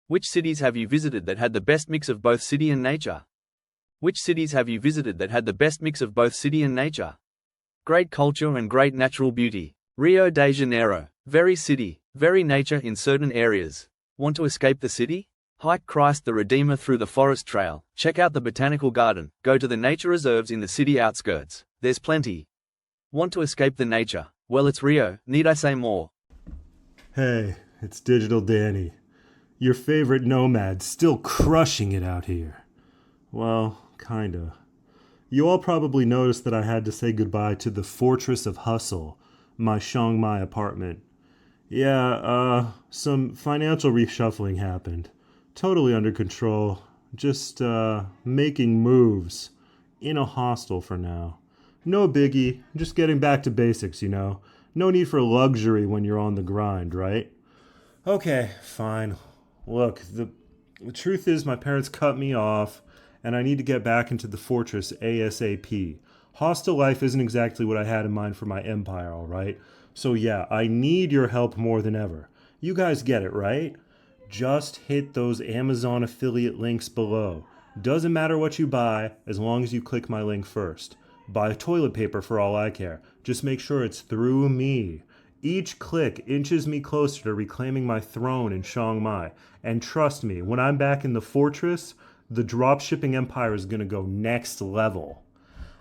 Which cities have you visited that had the best mix of both city and nature? Which cities have you visited that had the best mix of both city and nature? Great culture and great natural beauty. Rio de Janeiro. Very city, very nature in certain areas. Want to escape the city? Hike Christ the Redeemer through the forest trail, check out the botanical garden, go to the nature reserves in the city outskirts. There's plenty. Want to escape the nature? Well, it's Rio, need I say more? Hey, it's Digital Danny. Your favorite nomad still crushing it out here. Well, kinda. You all probably noticed that I had to say goodbye to the Fortress of Hustle, my Chiang Mai apartment. Yeah, some financial reshuffling happened. Totally under control. Just, making moves. In a hostel for now. No biggie, just getting back to basics, you know. No need for luxury when you're on the grind, right? Okay, fine. Look, the truth is my parents cut me off, and I need to get back into the fortress ASAP. Hostel life isn't exactly what I had in mind for my empire, alright? So yeah, I need your help more than ever. You guys get it, right? Just hit those Amazon affiliate links below. Doesn't matter what you buy, as long as you click my link first. Buy toilet paper for all I care. Just make sure it's through me. Each click inches me closer to reclaiming my throne in Chiang Mai. And trust me, when I'm back in the fortress, the dropshipping empire is gonna go next level.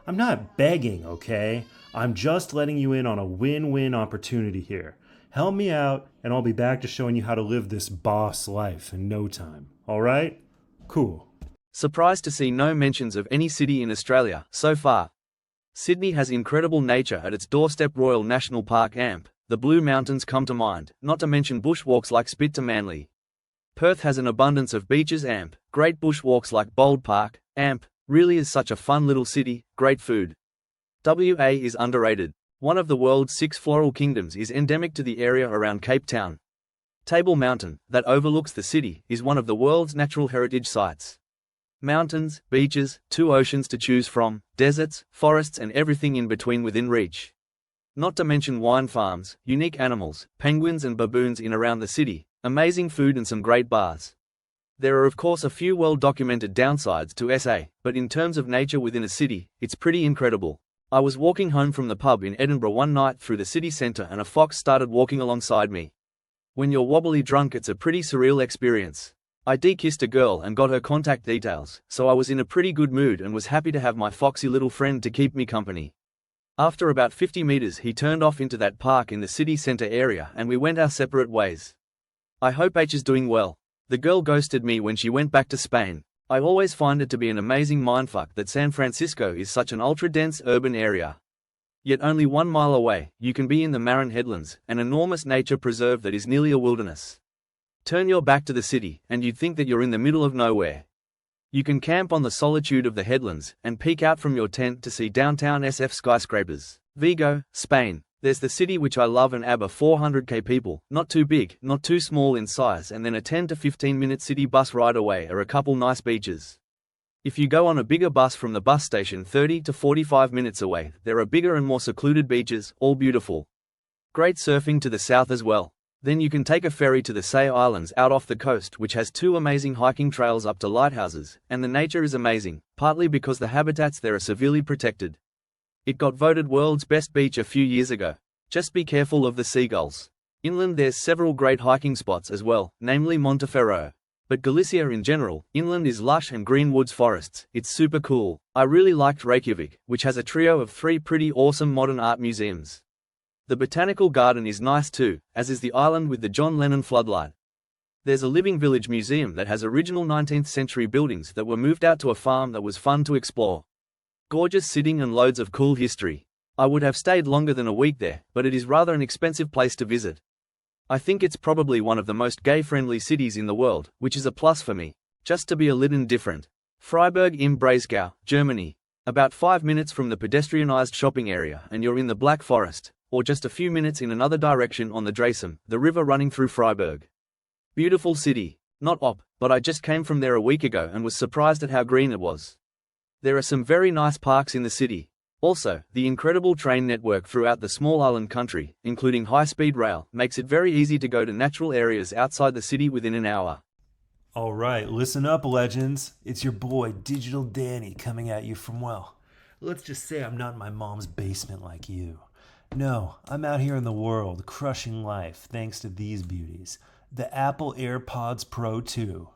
I'm not begging, okay? I'm just letting you in on a win-win opportunity here. Help me out, and I'll be back to showing you how to live this boss life in no time. Alright? Cool. Surprised to see no mentions of any city in Australia so far. Sydney has incredible nature at its doorstep. Royal National Park AMP, the Blue Mountains come to mind, not to mention bushwalks like Spit to Manly. Perth has an abundance of beaches. AMP, great bushwalks like Bold Park. AMP, really is such a fun little city, great food. WA is underrated. One of the world's 6 floral kingdoms is endemic to the area around Cape Town. Table Mountain, that overlooks the city, is one of the world's natural heritage sites. Mountains, beaches, 2 oceans to choose from, deserts, forests and everything in between within reach. Not to mention wine farms, unique animals, penguins and baboons in around the city, amazing food and some great bars. There are of course a few well-documented downsides to SA, but in terms of nature within a city, it's pretty incredible. I was walking home from the pub in Edinburgh one night through the city centre and a fox started walking alongside me. When you're wobbly drunk, it's a pretty surreal experience. I de-kissed a girl and got her contact details, so I was in a pretty good mood and was happy to have my foxy little friend to keep me company. After about 50 meters he turned off into that park in the city centre area and we went our separate ways. I hope H is doing well. The girl ghosted me when she went back to Spain. I always find it to be an amazing mindfuck that San Francisco is such an ultra-dense urban area. Yet only 1 mile away, you can be in the Marin Headlands, an enormous nature preserve that is nearly a wilderness. Turn your back to the city, and you'd think that you're in the middle of nowhere. You can camp on the solitude of the headlands, and peek out from your tent to see downtown SF skyscrapers. Vigo, Spain. There's the city which I love and ABBA 400k people, not too big, not too small in size, and then a 10 to 15 minute city bus ride away are a couple nice beaches. If you go on a bigger bus from the bus station 30 to 45 minutes away, there are bigger and more secluded beaches, all beautiful. Great surfing to the south as well. Then you can take a ferry to the Say Islands out off the coast, which has 2 amazing hiking trails up to lighthouses, and the nature is amazing, partly because the habitats there are severely protected. It got voted world's best beach a few years ago. Just be careful of the seagulls. Inland there's several great hiking spots as well, namely Monteferro. But Galicia in general, inland is lush and green woods forests, it's super cool. I really liked Reykjavik, which has a trio of 3 pretty awesome modern art museums. The botanical garden is nice too, as is the island with the John Lennon floodlight. There's a living village museum that has original 19th century buildings that were moved out to a farm that was fun to explore. Gorgeous sitting and loads of cool history. I would have stayed longer than a week there, but it is rather an expensive place to visit. I think it's probably one of the most gay-friendly cities in the world, which is a plus for me, just to be a little different. Freiburg im Breisgau, Germany. About 5 minutes from the pedestrianized shopping area and you're in the Black Forest, or just a few minutes in another direction on the Dreisam, the river running through Freiburg. Beautiful city. Not op, but I just came from there a week ago and was surprised at how green it was. There are some very nice parks in the city. Also, the incredible train network throughout the small island country, including high-speed rail, makes it very easy to go to natural areas outside the city within an hour. All right, listen up, legends. It's your boy, Digital Danny, coming at you from, well, let's just say I'm not in my mom's basement like you. No, I'm out here in the world, crushing life thanks to these beauties, the Apple AirPods Pro 2.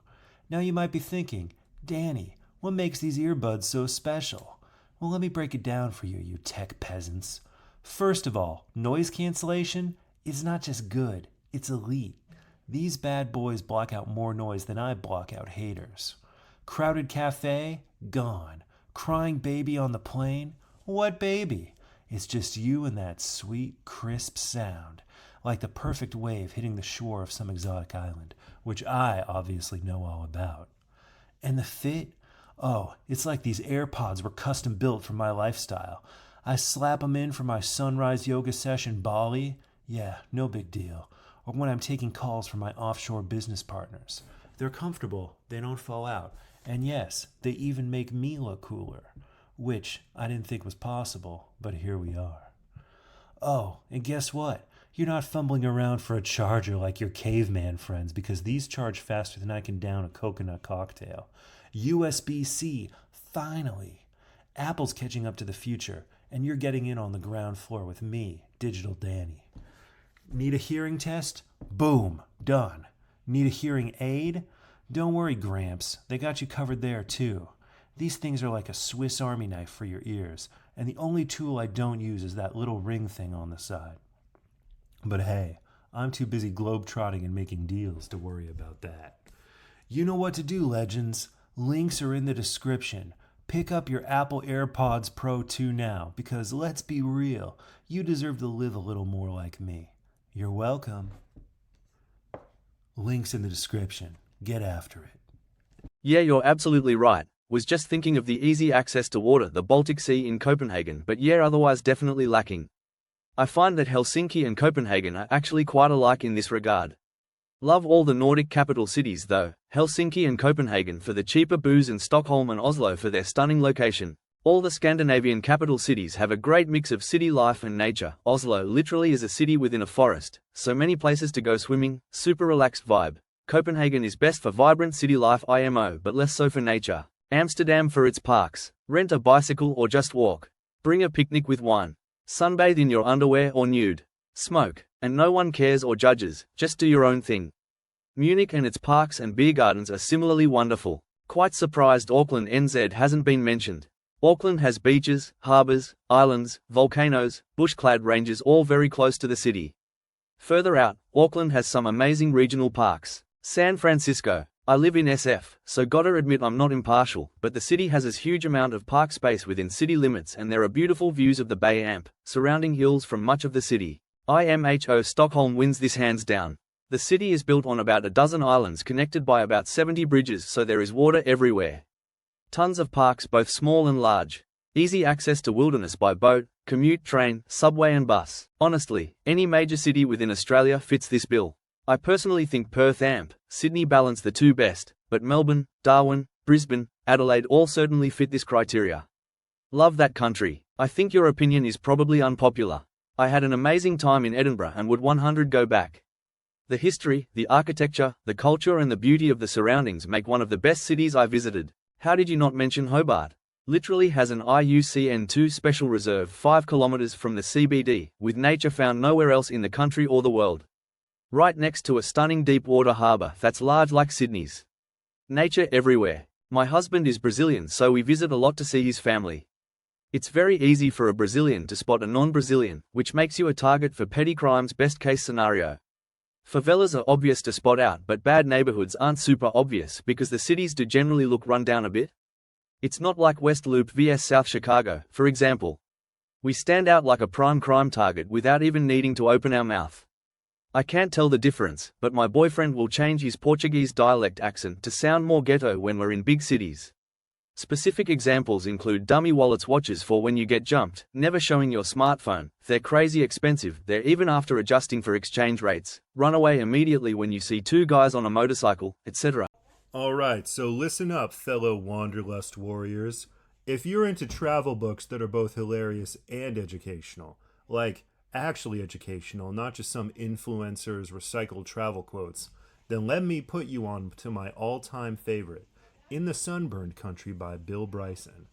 Now you might be thinking, Danny, what makes these earbuds so special? Well, let me break it down for you, you tech peasants. First of all, noise cancellation is not just good, it's elite. These bad boys block out more noise than I block out haters. Crowded cafe? Gone. Crying baby on the plane? What baby? It's just you and that sweet, crisp sound, like the perfect wave hitting the shore of some exotic island, which I obviously know all about. And the fit? Oh, it's like these AirPods were custom built for my lifestyle. I slap them in for my sunrise yoga session Bali. Yeah, no big deal. Or when I'm taking calls from my offshore business partners. They're comfortable, they don't fall out, and yes, they even make me look cooler, which I didn't think was possible, but here we are. Oh, and guess what? You're not fumbling around for a charger like your caveman friends, because these charge faster than I can down a coconut cocktail. USB-C, finally. Apple's catching up to the future, and you're getting in on the ground floor with me, Digital Danny. Need a hearing test? Boom, done. Need a hearing aid? Don't worry, Gramps. They got you covered there, too. These things are like a Swiss Army knife for your ears, and the only tool I don't use is that little ring thing on the side. But hey, I'm too busy globetrotting and making deals to worry about that. You know what to do, legends. Links are in the description. Pick up your Apple AirPods Pro 2 now, because let's be real, you deserve to live a little more like me. You're welcome. Links in the description. Get after it. Yeah, you're absolutely right. Was just thinking of the easy access to water, the Baltic Sea in Copenhagen, but yeah, otherwise definitely lacking. I find that Helsinki and Copenhagen are actually quite alike in this regard. Love all the Nordic capital cities though, Helsinki and Copenhagen for the cheaper booze and Stockholm and Oslo for their stunning location. All the Scandinavian capital cities have a great mix of city life and nature. Oslo literally is a city within a forest, so many places to go swimming, super relaxed vibe. Copenhagen is best for vibrant city life IMO but less so for nature. Amsterdam for its parks. Rent a bicycle or just walk. Bring a picnic with wine. Sunbathe in your underwear or nude. Smoke, and no one cares or judges, just do your own thing. Munich and its parks and beer gardens are similarly wonderful. Quite surprised Auckland NZ hasn't been mentioned. Auckland has beaches, harbours, islands, volcanoes, bush-clad ranges all very close to the city. Further out, Auckland has some amazing regional parks. San Francisco. I live in SF, so gotta admit I'm not impartial, but the city has a huge amount of park space within city limits and there are beautiful views of the Bay Amp, surrounding hills from much of the city. IMHO Stockholm wins this hands down. The city is built on about a dozen islands connected by about 70 bridges, so there is water everywhere. Tons of parks both small and large. Easy access to wilderness by boat, commute, train, subway and bus. Honestly, any major city within Australia fits this bill. I personally think Perth Amp, Sydney balance the two best, but Melbourne, Darwin, Brisbane, Adelaide all certainly fit this criteria. Love that country. I think your opinion is probably unpopular. I had an amazing time in Edinburgh and would 100 go back. The history, the architecture, the culture and the beauty of the surroundings make one of the best cities I visited. How did you not mention Hobart? Literally has an IUCN2 special reserve 5 kilometers from the CBD, with nature found nowhere else in the country or the world. Right next to a stunning deep water harbour that's large like Sydney's. Nature everywhere. My husband is Brazilian, so we visit a lot to see his family. It's very easy for a Brazilian to spot a non-Brazilian, which makes you a target for petty crimes best case scenario. Favelas are obvious to spot out, but bad neighborhoods aren't super obvious because the cities do generally look run down a bit. It's not like West Loop vs South Chicago, for example. We stand out like a prime crime target without even needing to open our mouth. I can't tell the difference, but my boyfriend will change his Portuguese dialect accent to sound more ghetto when we're in big cities. Specific examples include dummy wallets, watches for when you get jumped, never showing your smartphone, they're crazy expensive, they're even after adjusting for exchange rates, run away immediately when you see two guys on a motorcycle, etc. Alright, so listen up, fellow Wanderlust warriors. If you're into travel books that are both hilarious and educational, like actually educational, not just some influencer's recycled travel quotes, then let me put you on to my all-time favorite, In the Sunburned Country by Bill Bryson.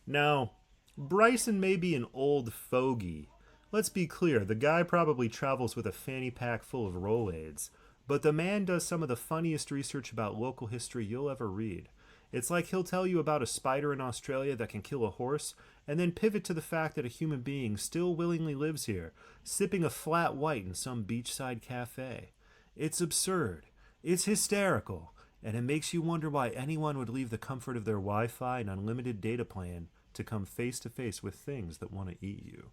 Now, Bryson may be an old fogey. Let's be clear, the guy probably travels with a fanny pack full of Rolaids, but the man does some of the funniest research about local history you'll ever read. It's like he'll tell you about a spider in Australia that can kill a horse, and then pivot to the fact that a human being still willingly lives here, sipping a flat white in some beachside cafe. It's absurd. It's hysterical. And it makes you wonder why anyone would leave the comfort of their Wi-Fi and unlimited data plan to come face to face with things that want to eat you.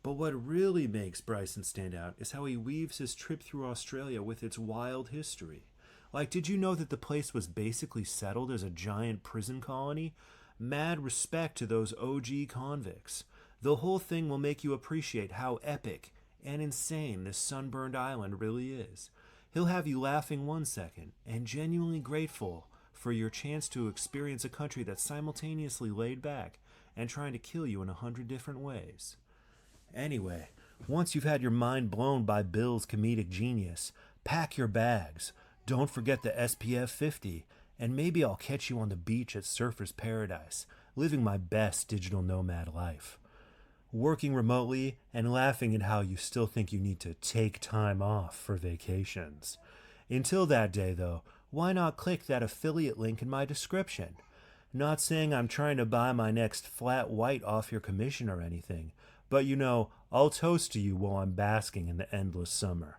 But what really makes Bryson stand out is how he weaves his trip through Australia with its wild history. Like, did you know that the place was basically settled as a giant prison colony? Mad respect to those OG convicts. The whole thing will make you appreciate how epic and insane this sunburned island really is. He'll have you laughing 1 second and genuinely grateful for your chance to experience a country that's simultaneously laid back and trying to kill you in 100 different ways. Anyway, once you've had your mind blown by Bill's comedic genius, pack your bags. Don't forget the SPF 50, and maybe I'll catch you on the beach at Surfer's Paradise, living my best digital nomad life. Working remotely and laughing at how you still think you need to take time off for vacations. Until that day, though, why not click that affiliate link in my description? Not saying I'm trying to buy my next flat white off your commission or anything, but you know, I'll toast to you while I'm basking in the endless summer.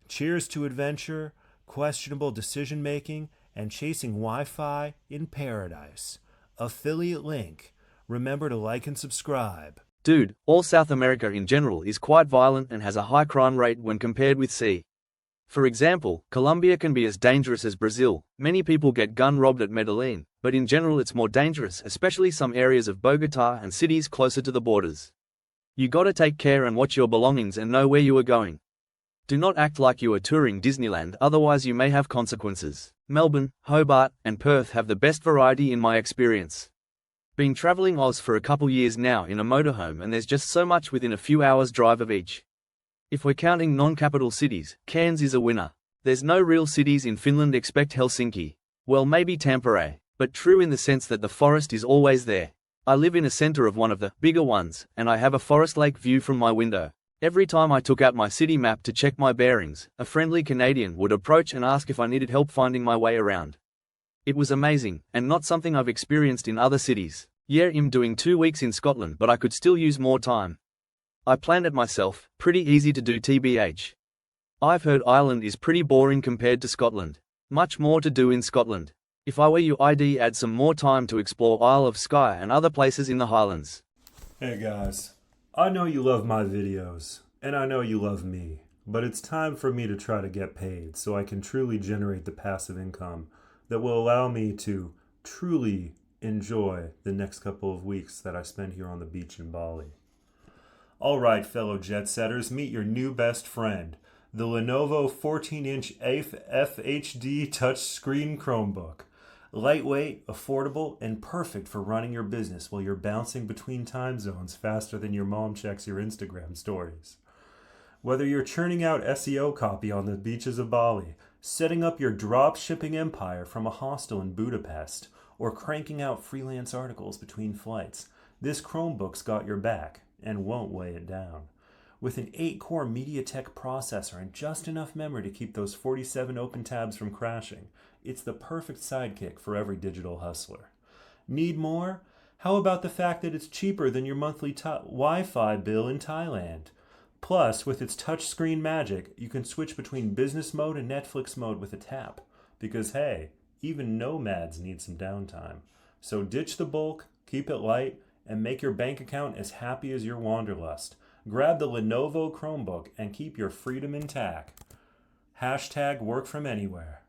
Cheers to adventure, questionable decision-making, and chasing Wi-Fi in paradise. Affiliate link. Remember to like and subscribe. Dude, all South America in general is quite violent and has a high crime rate when compared with C. For example, Colombia can be as dangerous as Brazil. Many people get gun robbed at Medellin, but in general it's more dangerous, especially some areas of Bogota and cities closer to the borders. You gotta take care and watch your belongings and know where you are going. Do not act like you are touring Disneyland, otherwise you may have consequences. Melbourne, Hobart, and Perth have the best variety in my experience. Been traveling Oz for a couple years now in a motorhome, and there's just so much within a few hours drive of each. If we're counting non-capital cities, Cairns is a winner. There's no real cities in Finland except Helsinki. Well, maybe Tampere, but true in the sense that the forest is always there. I live in a center of one of the bigger ones, and I have a forest lake view from my window. Every time I took out my city map to check my bearings, a friendly Canadian would approach and ask if I needed help finding my way around. It was amazing, and not something I've experienced in other cities. Yeah, I'm doing 2 weeks in Scotland, but I could still use more time. I planned it myself, pretty easy to do TBH. I've heard Ireland is pretty boring compared to Scotland. Much more to do in Scotland. If I were you, I'd add some more time to explore Isle of Skye and other places in the Highlands. Hey guys, I know you love my videos, and I know you love me, but it's time for me to try to get paid so I can truly generate the passive income that will allow me to truly enjoy the next couple of weeks that I spend here on the beach in Bali. Alright, fellow jet setters, meet your new best friend, the Lenovo 14-inch FHD touchscreen Chromebook. Lightweight, affordable, and perfect for running your business while you're bouncing between time zones faster than your mom checks your Instagram stories. Whether you're churning out SEO copy on the beaches of Bali, setting up your drop shipping empire from a hostel in Budapest, or cranking out freelance articles between flights, this Chromebook's got your back and won't weigh it down. With an 8-core MediaTek processor and just enough memory to keep those 47 open tabs from crashing, it's the perfect sidekick for every digital hustler. Need more? How about the fact that it's cheaper than your monthly Wi-Fi bill in Thailand? Plus, with its touchscreen magic, you can switch between business mode and Netflix mode with a tap. Because hey, even nomads need some downtime. So ditch the bulk, keep it light, and make your bank account as happy as your wanderlust. Grab the Lenovo Chromebook and keep your freedom intact. #work from anywhere.